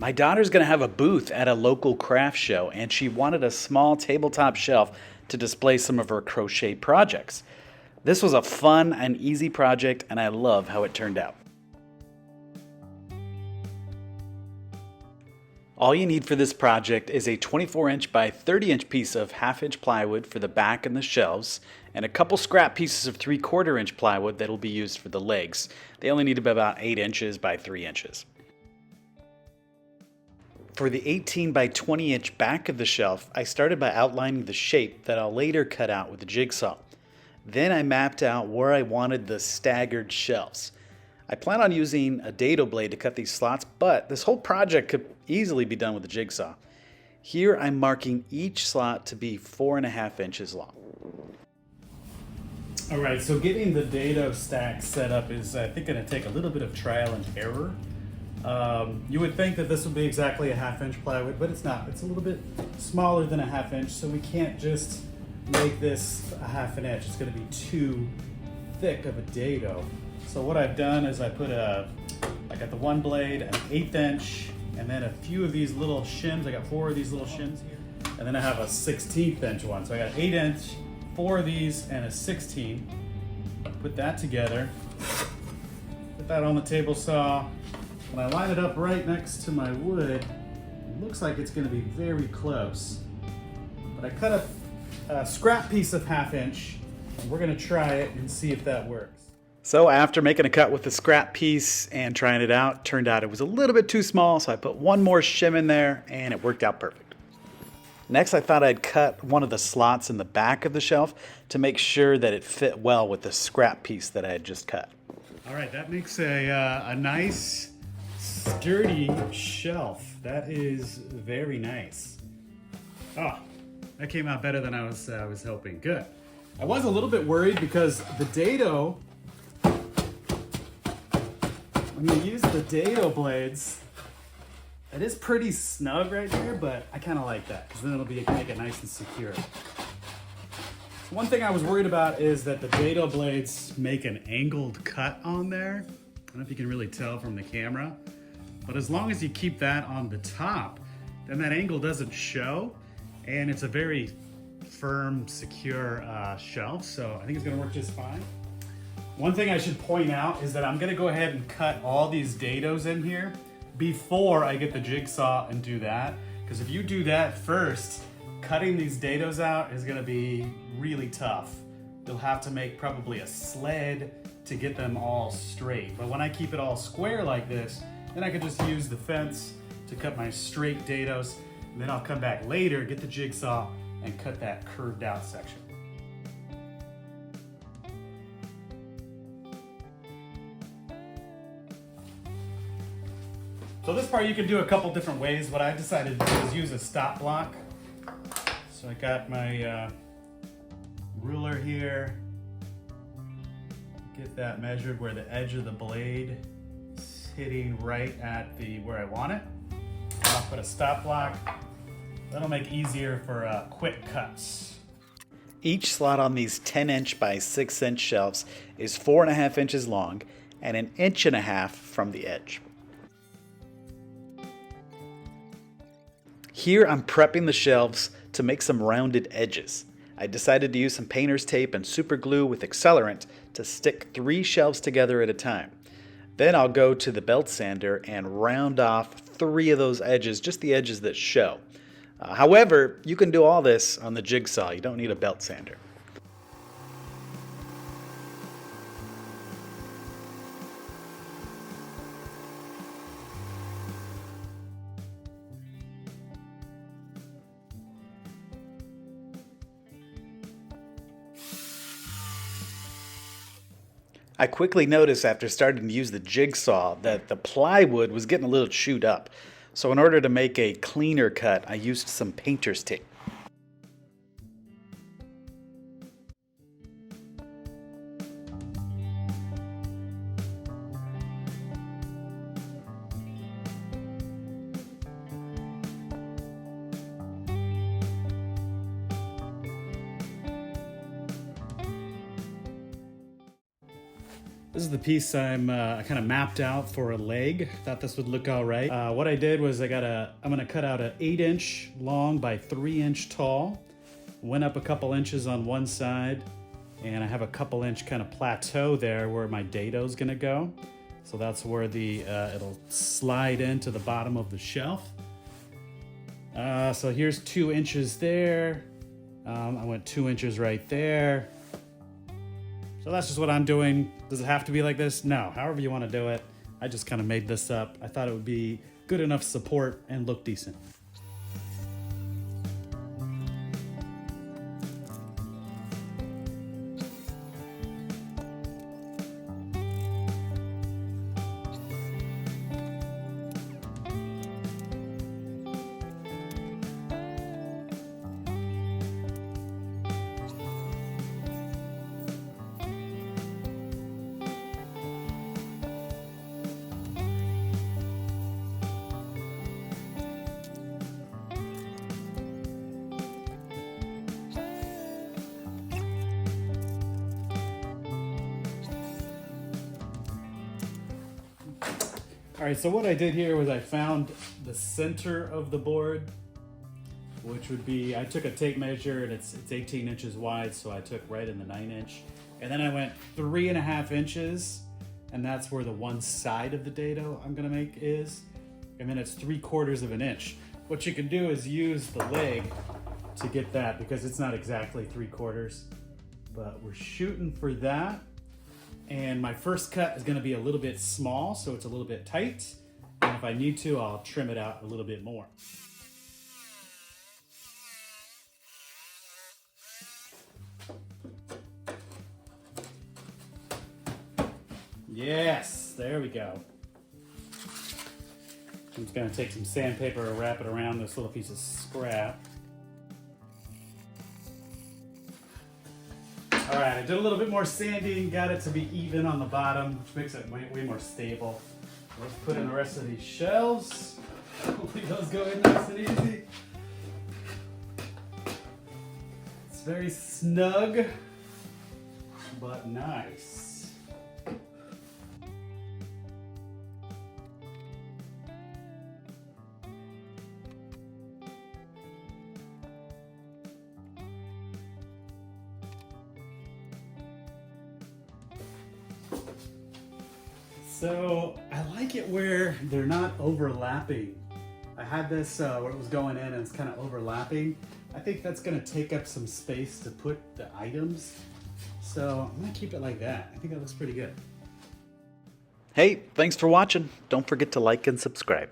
My daughter's going to have a booth at a local craft show, and she wanted a small tabletop shelf to display some of her crochet projects. This was a fun and easy project, and I love how it turned out. All you need for this project is a 24-inch by 30-inch piece of half-inch plywood for the back and the shelves, and a couple scrap pieces of 3/4-inch plywood that will be used for the legs. They only need to be about 8 inches by 3 inches. For the 18 by 20-inch back of the shelf, I started by outlining the shape that I'll later cut out with the jigsaw. Then I mapped out where I wanted the staggered shelves. I plan on using a dado blade to cut these slots, but this whole project could easily be done with a jigsaw. Here I'm marking each slot to be 4.5 inches long. Alright, so getting the dado stack set up is I think going to take a little bit of trial and error. You would think that this would be exactly a 1/2 inch plywood, but it's not. It's a little bit smaller than a 1/2 inch, so we can't just make this a 1/2 inch. It's going to be too thick of a dado. So what I've done is I got the one blade, an 1/8 inch, and then a few of these little shims. I got 4 of these little shims here, and then I have a 1/16 inch one. So I got 8 inch, 4 of these, and a 16. Put that together. Put that on the table saw. When I line it up right next to my wood, it looks like it's going to be very close. But I cut a scrap piece of 1/2 inch, and we're going to try it and see if that works. So after making a cut with the scrap piece and trying it out, turned out it was a little bit too small, so I put one more shim in there and it worked out perfect. Next, I thought I'd cut one of the slots in the back of the shelf to make sure that it fit well with the scrap piece that I had just cut. All right, that makes a nice sturdy shelf. That is very nice. Oh, that came out better than I was hoping. Good. I was a little bit worried because the dado, when you use the dado blades, it is pretty snug right here, but I kind of like that because then it'll make it nice and secure. One thing I was worried about is that the dado blades make an angled cut on there. I don't know if you can really tell from the camera, but as long as you keep that on the top, then that angle doesn't show, and it's a very firm, secure shelf, so I think it's gonna work just fine. One thing I should point out is that I'm gonna go ahead and cut all these dados in here before I get the jigsaw and do that, because if you do that first, cutting these dados out is gonna be really tough. You'll have to make probably a sled to get them all straight. But when I keep it all square like this, then I can just use the fence to cut my straight dados, and then I'll come back later, get the jigsaw, and cut that curved out section. So this part you can do a couple different ways. What I decided to do is use a stop block. So I got my ruler here. Get that measured where the edge of the blade is hitting right at where I want it. And I'll put a stop block. That'll make easier for quick cuts. Each slot on these 10-inch by 6-inch shelves is 4.5 inches long and 1.5 inches from the edge. Here I'm prepping the shelves to make some rounded edges. I decided to use some painter's tape and super glue with excellerent to stick 3 shelves together at a time. Then I'll go to the belt sander and round off 3 of those edges, just the edges that show. However, you can do all this on the jigsaw. You don't need a belt sander. I quickly noticed after starting to use the jigsaw that the plywood was getting a little chewed up. So in order to make a cleaner cut, I used some painter's tape. This is the piece I kind of mapped out for a leg. Thought this would look all right. What I did was I'm gonna cut out an 8-inch long by 3-inch tall. Went up a couple inches on one side, and I have a couple inch kind of plateau there where my dado's gonna go. So that's where it'll slide into the bottom of the shelf. So here's 2 inches there. I went 2 inches right there. So that's just what I'm doing. Does it have to be like this? No, however you want to do it. I just kind of made this up. I thought it would be good enough support and look decent. All right, so what I did here was I found the center of the board, which would be, I took a tape measure and it's 18 inches wide, so I took right in the 9-inch. And then I went 3.5 inches, and that's where the one side of the dado I'm gonna make is. And then it's 3/4 of an inch. What you can do is use the leg to get that, because it's not exactly 3/4, but we're shooting for that. And my first cut is going to be a little bit small, so it's a little bit tight. And if I need to, I'll trim it out a little bit more. Yes, there we go. I'm just going to take some sandpaper and wrap it around this little piece of scrap. All right, I did a little bit more sanding, got it to be even on the bottom, which makes it way more stable. Let's put in the rest of these shelves. Hopefully those go in nice and easy. It's very snug, but nice. So I like it where they're not overlapping. I had this where it was going in and it's kind of overlapping. I think that's gonna take up some space to put the items. So I'm gonna keep it like that. I think that looks pretty good. Hey, thanks for watching. Don't forget to like and subscribe.